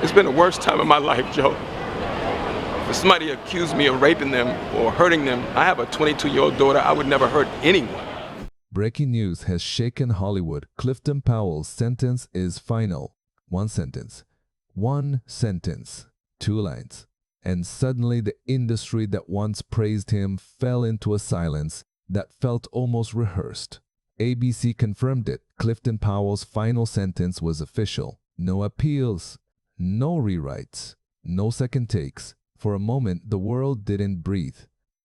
It's been the worst time of my life, Joe. If somebody accused me of raping them or hurting them, I have a 22-year-old daughter. I would never hurt anyone. Breaking news has shaken Hollywood. Clifton Powell's sentence is final. One sentence. One sentence. Two lines. And suddenly the industry that once praised him fell into a silence that felt almost rehearsed. ABC confirmed it. Clifton Powell's final sentence was official. No appeals. No rewrites. No second takes. For a moment, the world didn't breathe.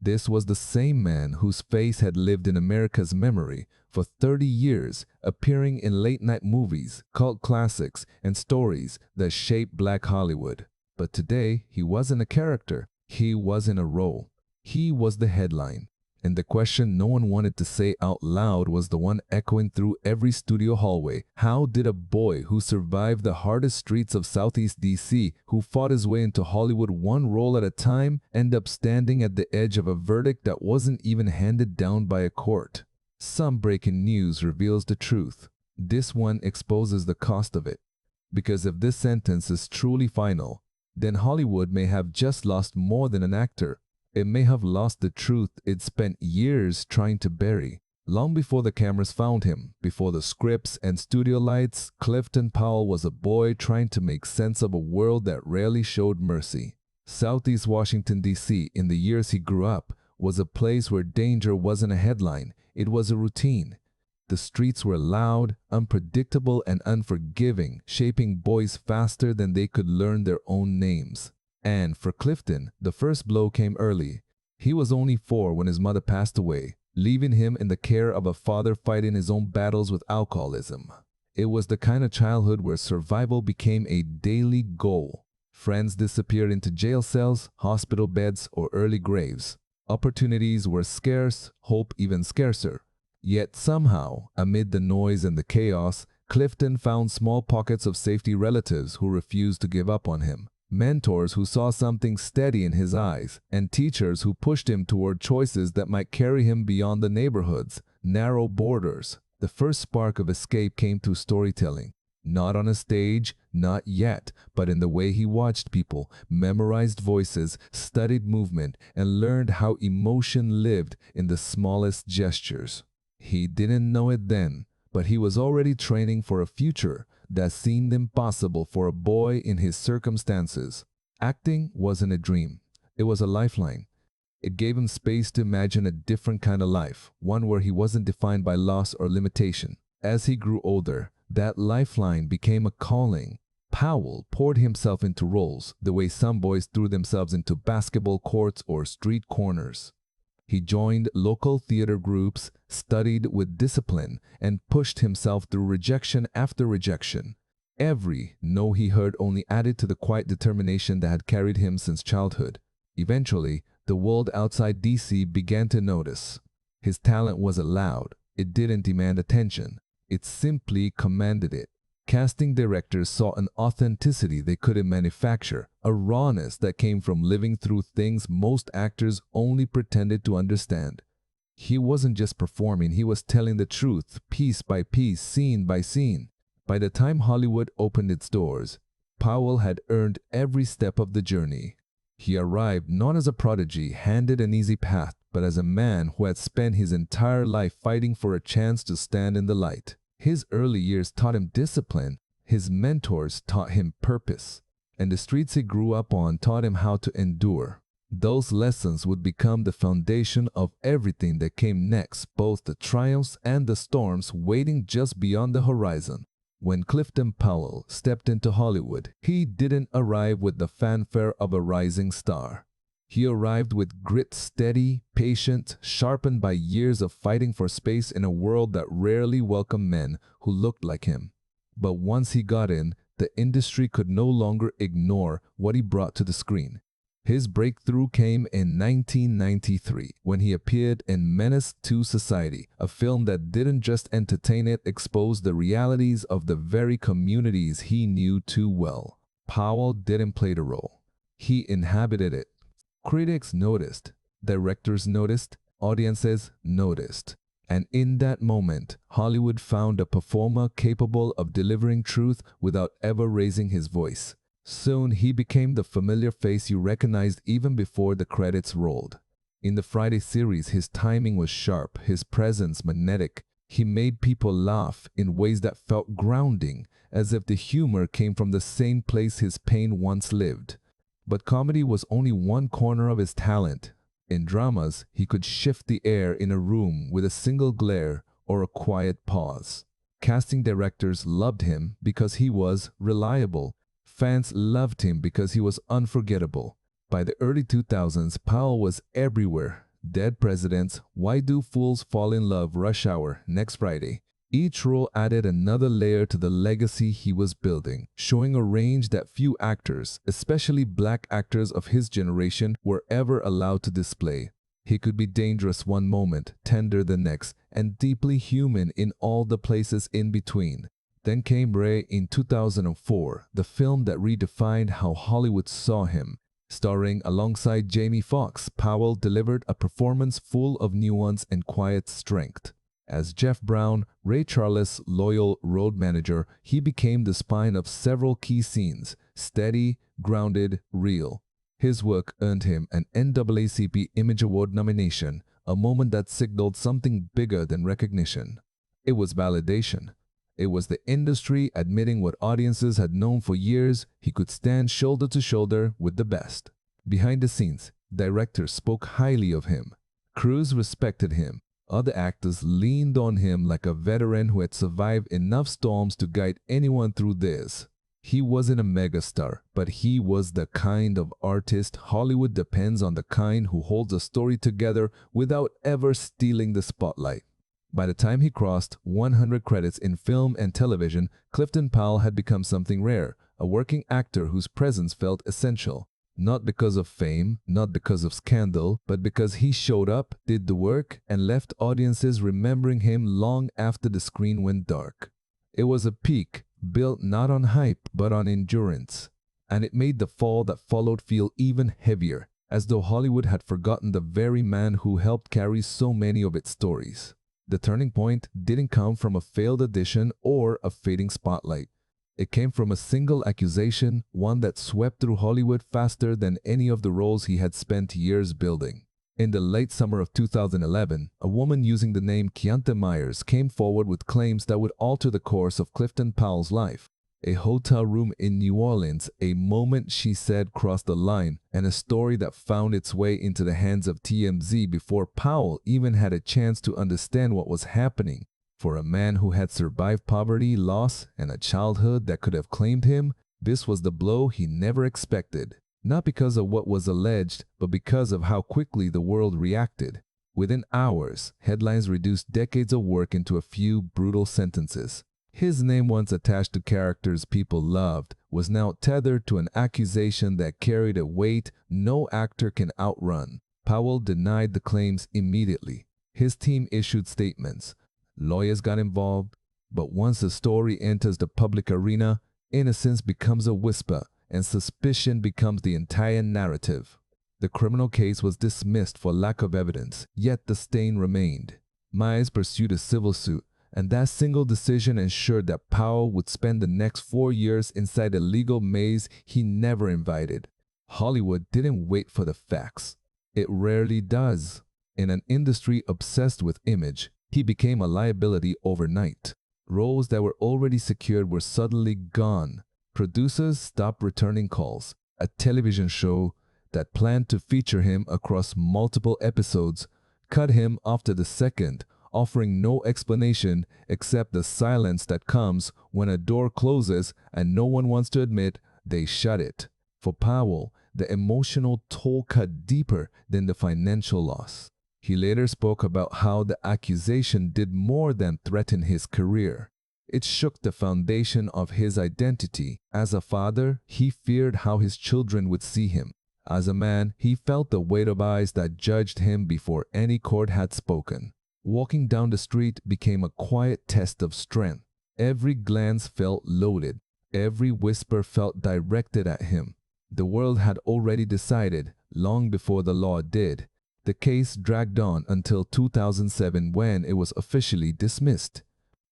This was the same man whose face had lived in America's memory for 30 years, appearing in late-night movies, cult classics, and stories that shaped Black Hollywood. But today, he wasn't a character. He wasn't a role. He was the headline. And the question no one wanted to say out loud was the one echoing through every studio hallway. How did a boy who survived the hardest streets of Southeast DC, who fought his way into Hollywood one role at a time, end up standing at the edge of a verdict that wasn't even handed down by a court? Some breaking news reveals the truth. This one exposes the cost of it. Because if this sentence is truly final, then Hollywood may have just lost more than an actor. It may have lost the truth it spent years trying to bury. Long before the cameras found him, before the scripts and studio lights, Clifton Powell was a boy trying to make sense of a world that rarely showed mercy. Southeast Washington, D.C., in the years he grew up, was a place where danger wasn't a headline, it was a routine. The streets were loud, unpredictable, and unforgiving, shaping boys faster than they could learn their own names. And for Clifton, the first blow came early. He was only 4 when his mother passed away, leaving him in the care of a father fighting his own battles with alcoholism. It was the kind of childhood where survival became a daily goal. Friends disappeared into jail cells, hospital beds, or early graves. Opportunities were scarce, hope even scarcer. Yet somehow, amid the noise and the chaos, Clifton found small pockets of safety, relatives who refused to give up on him. Mentors who saw something steady in his eyes, and teachers who pushed him toward choices that might carry him beyond the neighborhood's narrow borders. The first spark of escape came through storytelling. Not on a stage, not yet, but in the way he watched people, memorized voices, studied movement, and learned how emotion lived in the smallest gestures. He didn't know it then, but he was already training for a future that seemed impossible for a boy in his circumstances. Acting wasn't a dream. It was a lifeline. It gave him space to imagine a different kind of life, one where he wasn't defined by loss or limitation. As he grew older, that lifeline became a calling. Powell poured himself into roles the way some boys threw themselves into basketball courts or street corners. He joined local theater groups, studied with discipline, and pushed himself through rejection after rejection. Every no he heard only added to the quiet determination that had carried him since childhood. Eventually, the world outside DC began to notice. His talent wasn't loud. It didn't demand attention. It simply commanded it. Casting directors saw an authenticity they couldn't manufacture, a rawness that came from living through things most actors only pretended to understand. He wasn't just performing, he was telling the truth, piece by piece, scene by scene. By the time Hollywood opened its doors, Powell had earned every step of the journey. He arrived not as a prodigy handed an easy path, but as a man who had spent his entire life fighting for a chance to stand in the light. His early years taught him discipline, his mentors taught him purpose, and the streets he grew up on taught him how to endure. Those lessons would become the foundation of everything that came next, both the triumphs and the storms waiting just beyond the horizon. When Clifton Powell stepped into Hollywood, he didn't arrive with the fanfare of a rising star. He arrived with grit, steady, patient, sharpened by years of fighting for space in a world that rarely welcomed men who looked like him. But once he got in, the industry could no longer ignore what he brought to the screen. His breakthrough came in 1993 when he appeared in Menace to Society, a film that didn't just entertain, it exposed the realities of the very communities he knew too well. Powell didn't play the role. He inhabited it. Critics noticed, directors noticed, audiences noticed. And in that moment, Hollywood found a performer capable of delivering truth without ever raising his voice. Soon he became the familiar face you recognized even before the credits rolled. In the Friday series, his timing was sharp, his presence magnetic. He made people laugh in ways that felt grounding, as if the humor came from the same place his pain once lived. But comedy was only one corner of his talent. In dramas, he could shift the air in a room with a single glare or a quiet pause. Casting directors loved him because he was reliable. Fans loved him because he was unforgettable. By the early 2000s, Powell was everywhere. Dead Presidents, Why Do Fools Fall in Love, Rush Hour, Next Friday. Each role added another layer to the legacy he was building, showing a range that few actors, especially black actors of his generation, were ever allowed to display. He could be dangerous one moment, tender the next, and deeply human in all the places in between. Then came Ray in 2004, the film that redefined how Hollywood saw him. Starring alongside Jamie Foxx, Powell delivered a performance full of nuance and quiet strength. As Jeff Brown, Ray Charles' loyal road manager, he became the spine of several key scenes, steady, grounded, real. His work earned him an NAACP Image Award nomination, a moment that signaled something bigger than recognition. It was validation. It was the industry admitting what audiences had known for years: he could stand shoulder to shoulder with the best. Behind the scenes, directors spoke highly of him. Crews respected him. Other actors leaned on him like a veteran who had survived enough storms to guide anyone through theirs. He wasn't a megastar, but he was the kind of artist Hollywood depends on, the kind who holds a story together without ever stealing the spotlight. By the time he crossed 100 credits in film and television, Clifton Powell had become something rare, a working actor whose presence felt essential. Not because of fame, not because of scandal, but because he showed up, did the work, and left audiences remembering him long after the screen went dark. It was a peak, built not on hype, but on endurance. And it made the fall that followed feel even heavier, as though Hollywood had forgotten the very man who helped carry so many of its stories. The turning point didn't come from a failed audition or a fading spotlight. It came from a single accusation, one that swept through Hollywood faster than any of the roles he had spent years building. In the late summer of 2011, a woman using the name Keonta Myers came forward with claims that would alter the course of Clifton Powell's life. A hotel room in New Orleans, a moment she said crossed the line, and a story that found its way into the hands of TMZ before Powell even had a chance to understand what was happening. For a man who had survived poverty, loss, and a childhood that could have claimed him, this was the blow he never expected. Not because of what was alleged, but because of how quickly the world reacted. Within hours, headlines reduced decades of work into a few brutal sentences. His name, once attached to characters people loved, was now tethered to an accusation that carried a weight no actor can outrun. Powell denied the claims immediately. His team issued statements. Lawyers got involved. But once the story enters the public arena, innocence becomes a whisper and suspicion becomes the entire narrative. The criminal case was dismissed for lack of evidence, yet the stain remained. Myers pursued a civil suit, and that single decision ensured that Powell would spend the next 4 years inside a legal maze he never invited. Hollywood didn't wait for the facts. It rarely does. In an industry obsessed with image, he became a liability overnight. Roles that were already secured were suddenly gone. Producers stopped returning calls. A television show that planned to feature him across multiple episodes cut him after the second, offering no explanation except the silence that comes when a door closes and no one wants to admit they shut it. For Powell, the emotional toll cut deeper than the financial loss. He later spoke about how the accusation did more than threaten his career. It shook the foundation of his identity. As a father, he feared how his children would see him. As a man, he felt the weight of eyes that judged him before any court had spoken. Walking down the street became a quiet test of strength. Every glance felt loaded. Every whisper felt directed at him. The world had already decided, long before the law did. The case dragged on until 2007 when it was officially dismissed.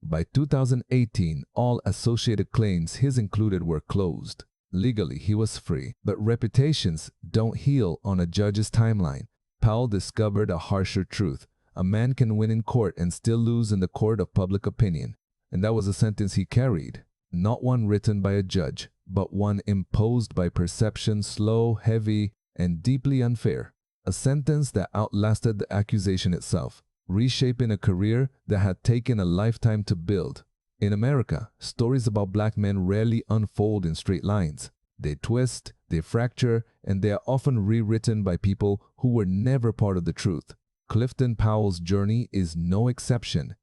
By 2018, all associated claims, his included, were closed. Legally, he was free, but reputations don't heal on a judge's timeline. Powell discovered a harsher truth. A man can win in court and still lose in the court of public opinion. And that was a sentence he carried. Not one written by a judge, but one imposed by perception, slow, heavy, and deeply unfair. A sentence that outlasted the accusation itself, reshaping a career that had taken a lifetime to build. In America, stories about black men rarely unfold in straight lines. They twist, they fracture, and they are often rewritten by people who were never part of the truth. Clifton Powell's journey is no exception.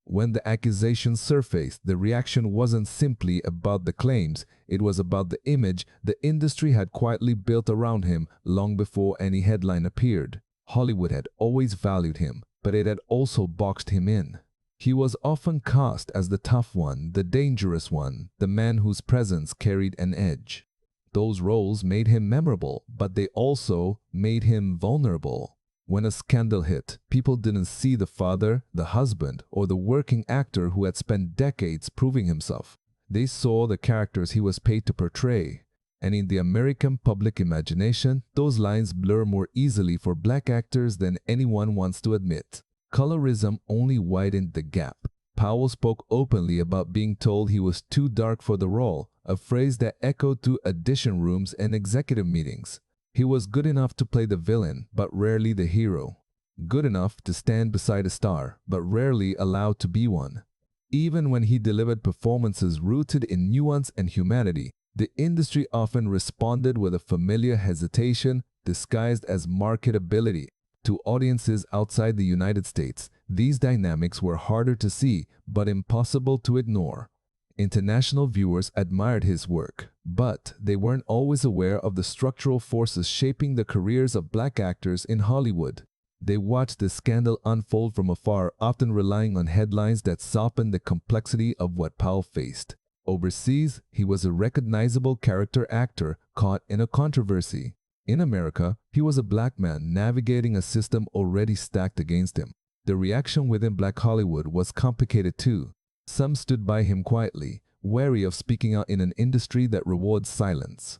When the accusations surfaced, the reaction wasn't simply about the claims, it was about the image the industry had quietly built around him long before any headline appeared. Hollywood had always valued him, but it had also boxed him in. He was often cast as the tough one, the dangerous one, the man whose presence carried an edge. Those roles made him memorable, but they also made him vulnerable. When a scandal hit, people didn't see the father, the husband, or the working actor who had spent decades proving himself. They saw the characters he was paid to portray. And in the American public imagination, those lines blur more easily for black actors than anyone wants to admit. Colorism only widened the gap. Powell spoke openly about being told he was too dark for the role, a phrase that echoed through audition rooms and executive meetings. He was good enough to play the villain, but rarely the hero. Good enough to stand beside a star, but rarely allowed to be one. Even when he delivered performances rooted in nuance and humanity, the industry often responded with a familiar hesitation disguised as marketability. To audiences outside the United States, these dynamics were harder to see, but impossible to ignore. International viewers admired his work, but they weren't always aware of the structural forces shaping the careers of black actors in Hollywood. They watched the scandal unfold from afar, often relying on headlines that softened the complexity of what Powell faced. Overseas, he was a recognizable character actor caught in a controversy. In America, he was a black man navigating a system already stacked against him. The reaction within black Hollywood was complicated too. Some stood by him quietly, wary of speaking out in an industry that rewards silence.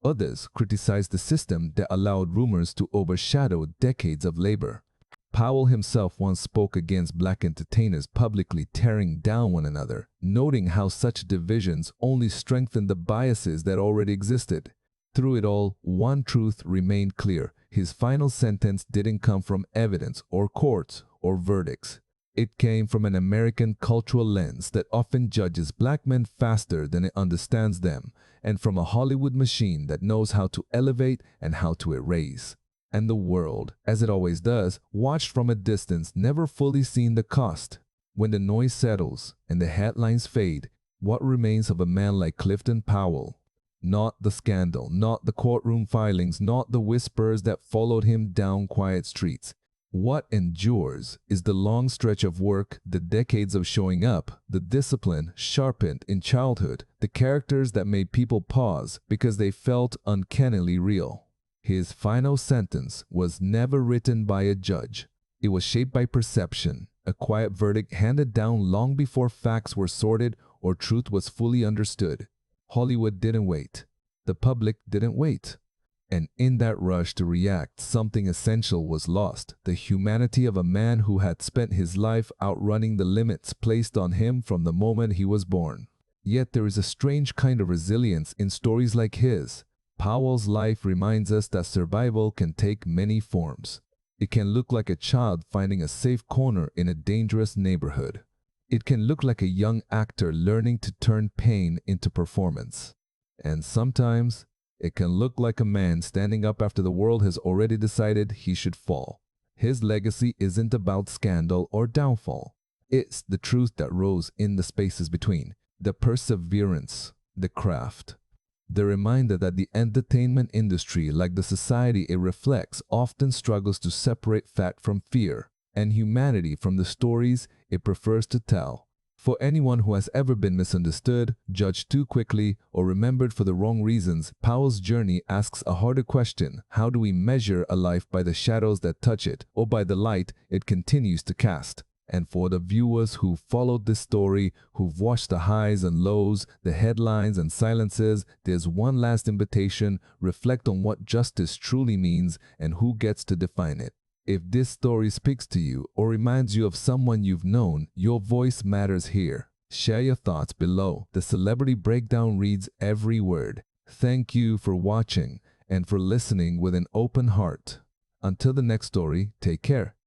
Others criticized the system that allowed rumors to overshadow decades of labor. Powell himself once spoke against black entertainers publicly tearing down one another, noting how such divisions only strengthened the biases that already existed. Through it all, one truth remained clear. His final sentence didn't come from evidence or courts or verdicts. It came from an American cultural lens that often judges black men faster than it understands them, and from a Hollywood machine that knows how to elevate and how to erase. And the world, as it always does, watched from a distance, never fully seeing the cost. When the noise settles and the headlines fade, what remains of a man like Clifton Powell? Not the scandal, not the courtroom filings, not the whispers that followed him down quiet streets. What endures is the long stretch of work, the decades of showing up, the discipline sharpened in childhood, the characters that made people pause because they felt uncannily real. His final sentence was never written by a judge. It was shaped by perception, a quiet verdict handed down long before facts were sorted or truth was fully understood. Hollywood didn't wait. The public didn't wait. And in that rush to react, something essential was lost, the humanity of a man who had spent his life outrunning the limits placed on him from the moment he was born. Yet there is a strange kind of resilience in stories like his. Powell's life reminds us that survival can take many forms. It can look like a child finding a safe corner in a dangerous neighborhood. It can look like a young actor learning to turn pain into performance. And sometimes, it can look like a man standing up after the world has already decided he should fall. His legacy isn't about scandal or downfall. It's the truth that rose in the spaces between, the perseverance, the craft. The reminder that the entertainment industry, like the society it reflects, often struggles to separate fact from fear and humanity from the stories it prefers to tell. For anyone who has ever been misunderstood, judged too quickly, or remembered for the wrong reasons, Powell's journey asks a harder question. How do we measure a life by the shadows that touch it, or by the light it continues to cast? And for the viewers who followed this story, who've watched the highs and lows, the headlines and silences, there's one last invitation: reflect on what justice truly means and who gets to define it. If this story speaks to you or reminds you of someone you've known, your voice matters here. Share your thoughts below. The Celebrity Breakdown reads every word. Thank you for watching and for listening with an open heart. Until the next story, take care.